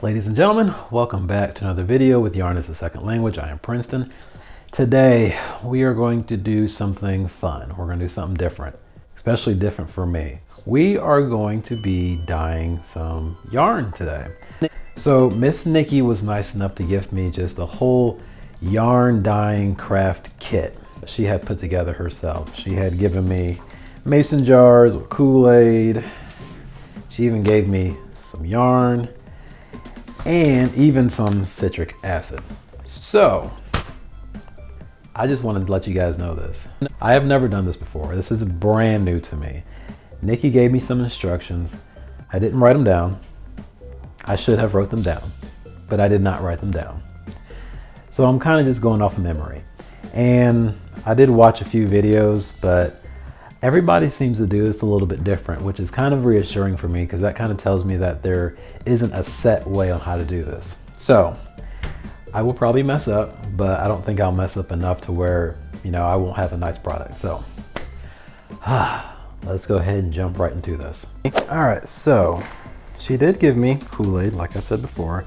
Ladies and gentlemen, welcome back to another video with Yarn as a Second Language. I am Princeton. Today we are going to do something fun. We're going to do something different, especially different for me. We are going to be dyeing some yarn today. So Miss Nikki was nice enough to gift me just a whole yarn dyeing craft kit she had put together herself. She had given me mason jars with Kool-Aid. She even gave me some yarn and even some citric acid. So I just wanted to let you guys know this. I have never done this before. This is brand new to me. Nikki gave me some instructions. I didn't write them down. I should have wrote them down, but I did not write them down. So I'm kind of just going off of memory. And I did watch a few videos, but everybody seems to do this a little bit different, which is kind of reassuring for me because that kind of tells me that there isn't a set way on how to do this. So I will probably mess up, but I don't think I'll mess up enough to where, you know, I won't have a nice product. So let's go ahead and jump right into this. All right, so she did give me Kool-Aid, like I said before,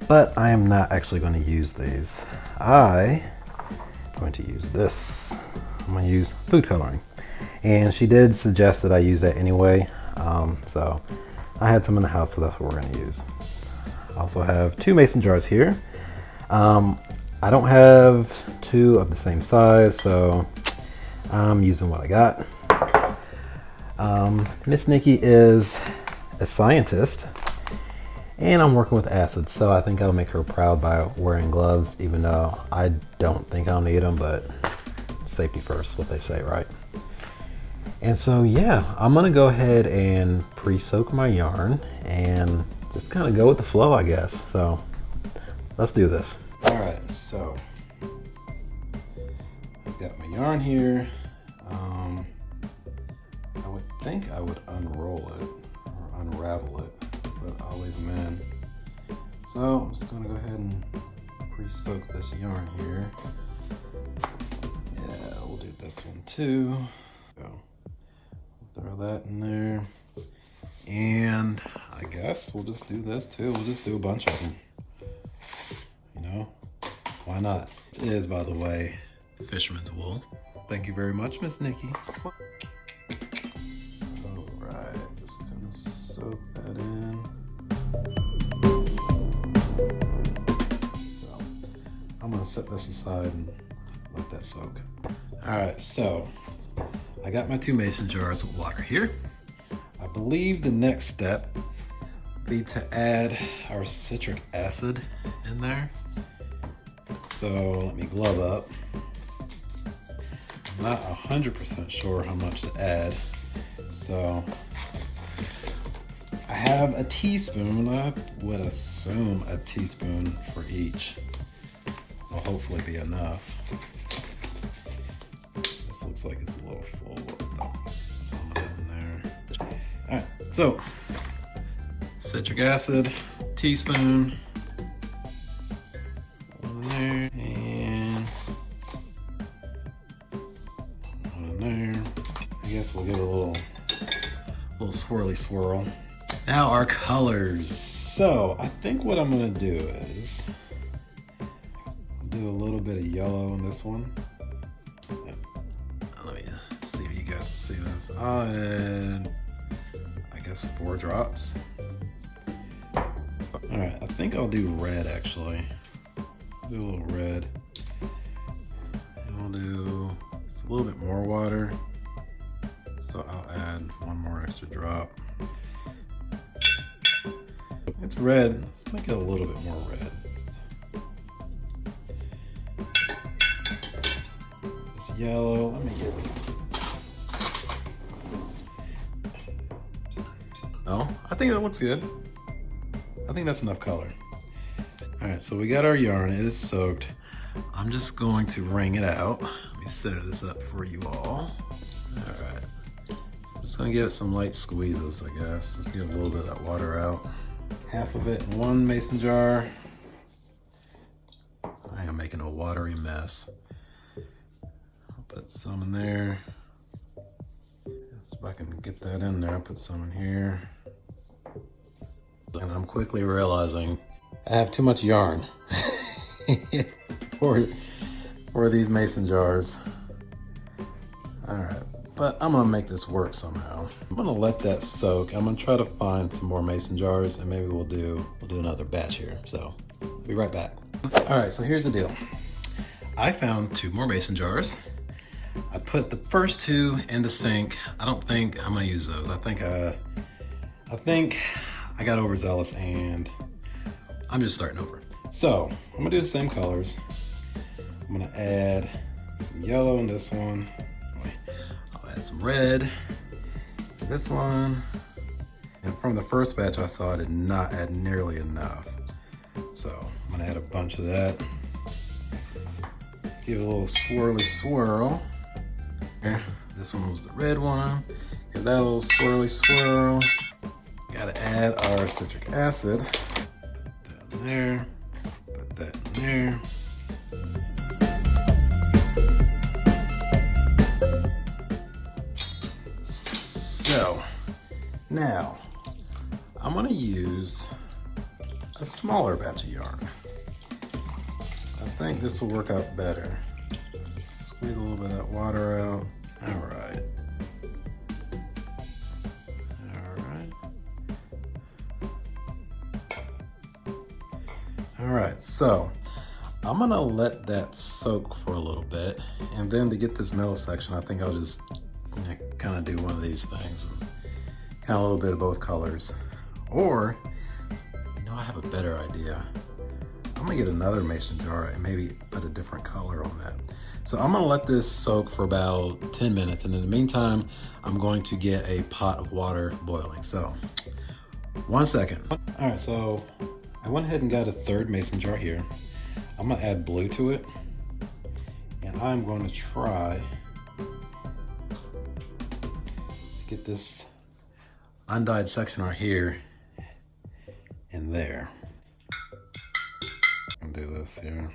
but I am not actually going to use these. I'm going to use this. I'm going to use food coloring. And she did suggest that I use that anyway. So I had some in the house, so that's what we're going to use. I also have 2 mason jars here. I don't have 2 of the same size, so I'm using what I got. Miss Nikki is a scientist, and I'm working with acid, so I think I'll make her proud by wearing gloves, even though I don't think I'll need them, but safety first, what they say, right? And so, yeah, I'm gonna go ahead and pre-soak my yarn and just kind of go with the flow, I guess. So let's do this. All right, so I've got my yarn here. I would think I would unroll it or unravel it, but I'll leave them in. So I'm just gonna go ahead and pre-soak this yarn here. Yeah, we'll do this one too. So throw that in there. And I guess we'll just do this too. We'll just do a bunch of them. You know, why not? This is, by the way, fisherman's wool. Thank you very much, Miss Nikki. All right, just gonna soak that in. So I'm gonna set this aside and let that soak. All right, so I got my 2 mason jars of water here. I believe the next step would be to add our citric acid in there. So let me glove up. I'm not 100% sure how much to add. So I have a teaspoon. I would assume a teaspoon for each will hopefully be enough. This looks like it's a little full. Some of that in there. All right, so citric acid, teaspoon. There, and on there. I guess we'll give it a little swirly swirl. Now our colors. So I think what I'm gonna do is do a little bit of yellow in this one. Let me see if you guys can see this. I'll add, I guess, 4 drops. All right, I think I'll do red actually. Do a little red. And we'll do just a little bit more water. So I'll add 1 more extra drop. It's red. Let's make it a little bit more red. It's yellow. Let me get it. No, I think that looks good. I think that's enough color. All right, so we got our yarn. It is soaked. I'm just going to wring it out. Let me center this up for you all. All right. I'm just gonna give it some light squeezes, I guess. Just get a little bit of that water out. Half of it in 1 mason jar. I am making a watery mess. I'll put some in there. if I can get that in there, I'll put some in here. And I'm quickly realizing I have too much yarn for these mason jars. All right, but I'm gonna make this work somehow. I'm gonna let that soak. I'm gonna try to find some more mason jars, and maybe we'll do another batch here. So I'll be right back. All right, so here's the deal. I found 2 more mason jars. I put the first 2 in the sink. I don't think I'm gonna use those. I think I got overzealous and I'm just starting over. So I'm gonna do the same colors. I'm gonna add some yellow in this one. I'll add some red to this one. And from the first batch I saw, I did not add nearly enough. So I'm gonna add a bunch of that. Give it a little swirly swirl. Here, this one was the red one. Give that a little swirly swirl. Gotta add our citric acid. Put that in there. Put that in there. So now I'm gonna use a smaller batch of yarn. I think this will work out better. Squeeze a little bit of that water out. All right. All right, so I'm gonna let that soak for a little bit, and then to get this middle section, I think I'll just kind of do one of these things, and kind of a little bit of both colors. Or, I have a better idea. I'm gonna get another mason jar and maybe put a different color on that. So I'm gonna let this soak for about 10 minutes, and in the meantime, I'm going to get a pot of water boiling. So, 1 second. All right, so I went ahead and got a third mason jar here. I'm gonna add blue to it, and I'm going to try to get this undyed section right here and there. I'll do this here.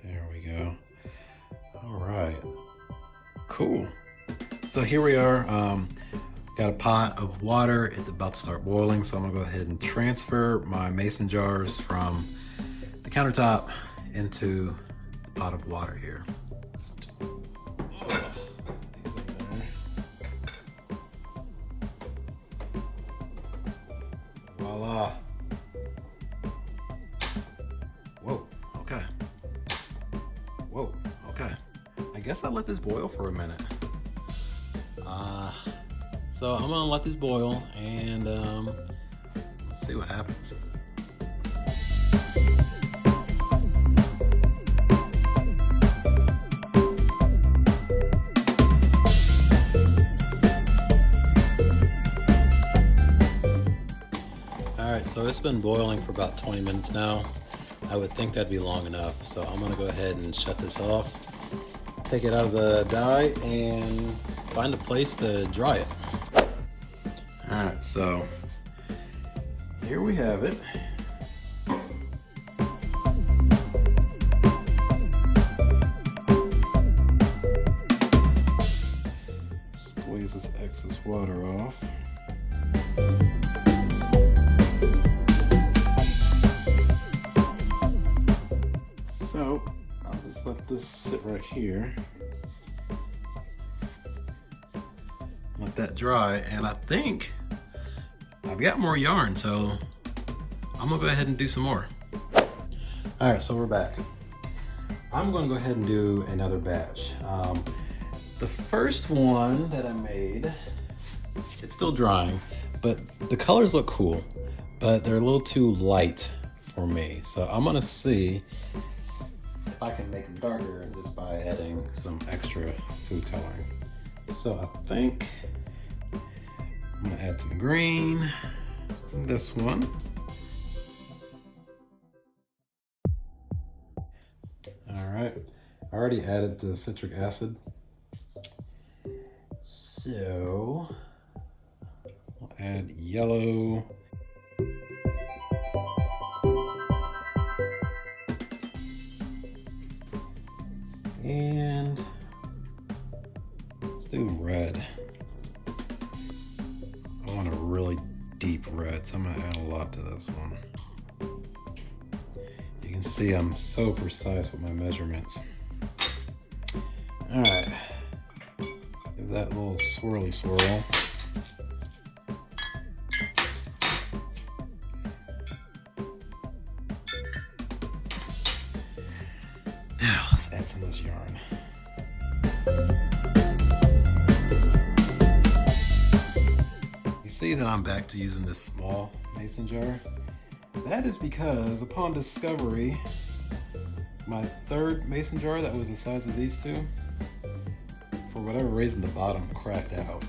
There we go. All right, cool. So here we are. Got a pot of water. It's about to start boiling, so I'm gonna go ahead and transfer my mason jars from the countertop into the pot of water here. Voila. Whoa, okay. Whoa, okay. I guess I'll let this boil for a minute. So I'm gonna let this boil and let's see what happens. All right, so it's been boiling for about 20 minutes now. I would think that'd be long enough. So I'm gonna go ahead and shut this off, take it out of the dye, and find a place to dry it. All right, so here we have it. Squeeze this excess water off. So I'll just let this sit right here. Let that dry, and I think I've got more yarn, so I'm gonna go ahead and do some more. All right, so we're back. I'm gonna go ahead and do another batch. The first one that I made, it's still drying, but the colors look cool, but they're a little too light for me. So I'm gonna see if I can make them darker just by adding some extra food coloring. So I think I'm gonna add some green in this one. All right, I already added the citric acid. So we'll add yellow. And let's do red. I want a really deep red, so I'm gonna add a lot to this one. You can see I'm so precise with my measurements. All right, give that a little swirly swirl. Now let's add some of this yarn. You see that I'm back to using this small mason jar? That is because upon discovery, my third mason jar that was the size of these two, for whatever reason the bottom cracked out.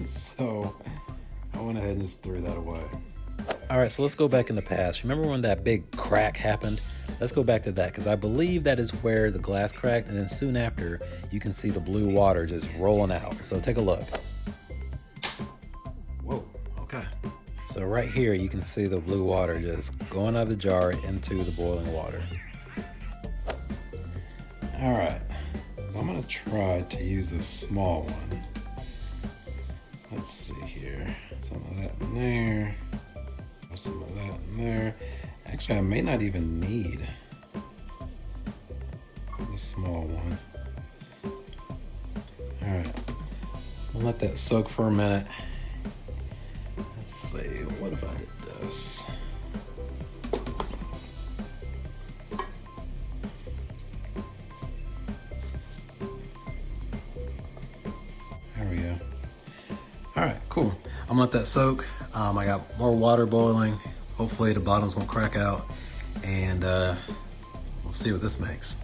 So I went ahead and just threw that away. All right, so let's go back in the past. Remember when that big crack happened? Let's go back to that, because I believe that is where the glass cracked, and then soon after you can see the blue water just rolling out. So take a look. Whoa, okay. So right here you can see the blue water just going out of the jar into the boiling water. All right, so I'm gonna try to use a small one. Let's see here, some of that in there, some of that in there. Actually, I may not even need the small one. All right, I'll let that soak for a minute. Let's see, what if I did this? There we go. All right, cool. I'm gonna let that soak. I got more water boiling. Hopefully the bottom's won't crack out, and we'll see what this makes.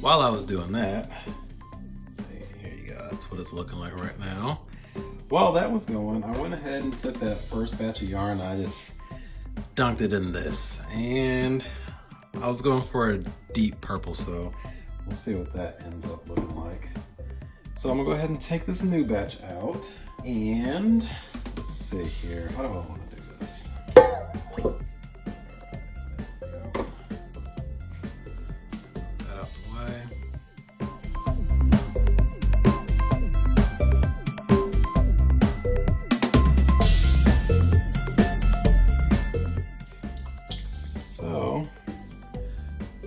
While I was doing that, see, here you go, that's what it's looking like right now. While that was going, I went ahead and took that first batch of yarn, I just dunked it in this, and I was going for a deep purple, so we'll see what that ends up looking like. So I'm gonna go ahead and take this new batch out, and let's see here, how do I want to do this?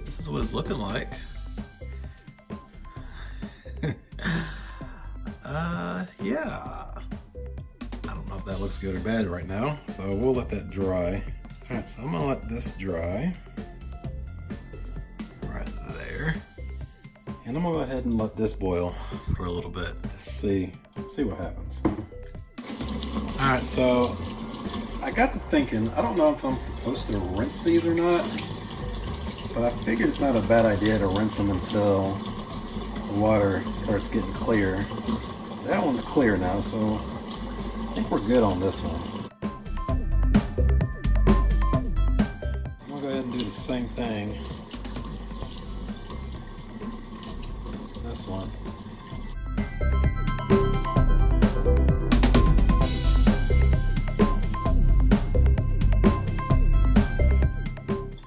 This is what it's looking like. Yeah. I don't know if that looks good or bad right now, so we'll let that dry. All right, so I'm gonna let this dry right there. And I'm gonna go ahead and let this boil for a little bit. Just see what happens. All right, so I got to thinking, I don't know if I'm supposed to rinse these or not, but I figured it's not a bad idea to rinse them until the water starts getting clear. That one's clear now, so I think we're good on this one. I'm gonna go ahead and do the same thing. This one.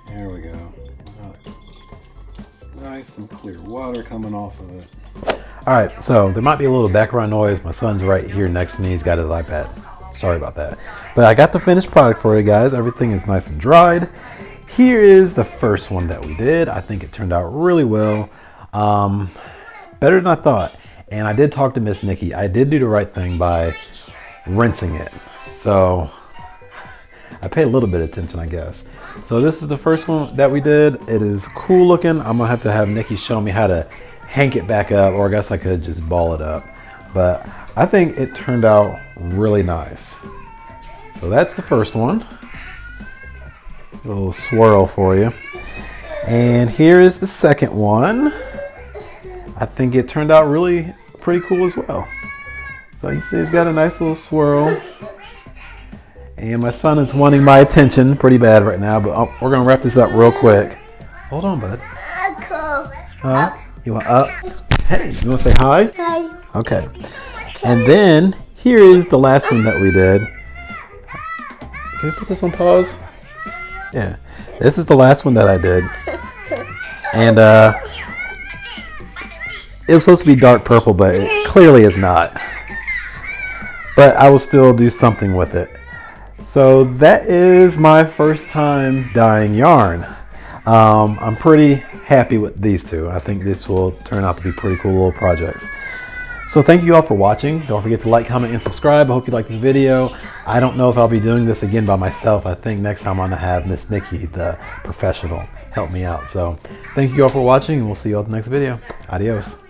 There we go. Nice and clear water coming off of it. All right, so there might be a little background noise. My son's right here next to me. He's got his iPad. Sorry about that. But I got the finished product for you guys. Everything is nice and dried. Here is the first one that we did. I think it turned out really well. Better than I thought. And I did talk to Miss Nikki. I did do the right thing by rinsing it. So I paid a little bit of attention, I guess. So this is the first one that we did. It is cool looking. I'm gonna have to have Nikki show me how to hank it back up, or I guess I could just ball it up. But I think it turned out really nice. So that's the first one. A little swirl for you. And here is the second one. I think it turned out really pretty cool as well. So you see it's got a nice little swirl. And my son is wanting my attention pretty bad right now, but we're gonna wrap this up real quick. Hold on, bud. Huh? You want up? Hey, you wanna say hi? Hi. Okay. And then here is the last one that we did. Can you put this on pause? Yeah. This is the last one that I did. And it was supposed to be dark purple, but it clearly is not. But I will still do something with it. So that is my first time dyeing yarn. I'm pretty happy with these two. I think this will turn out to be pretty cool little projects. So thank you all for watching. Don't forget to like, comment, and subscribe. I hope you liked this video. I don't know if I'll be doing this again by myself. I think next time I'm gonna have Miss Nikki, the professional, help me out. So thank you all for watching, and we'll see you all in the next video. Adios.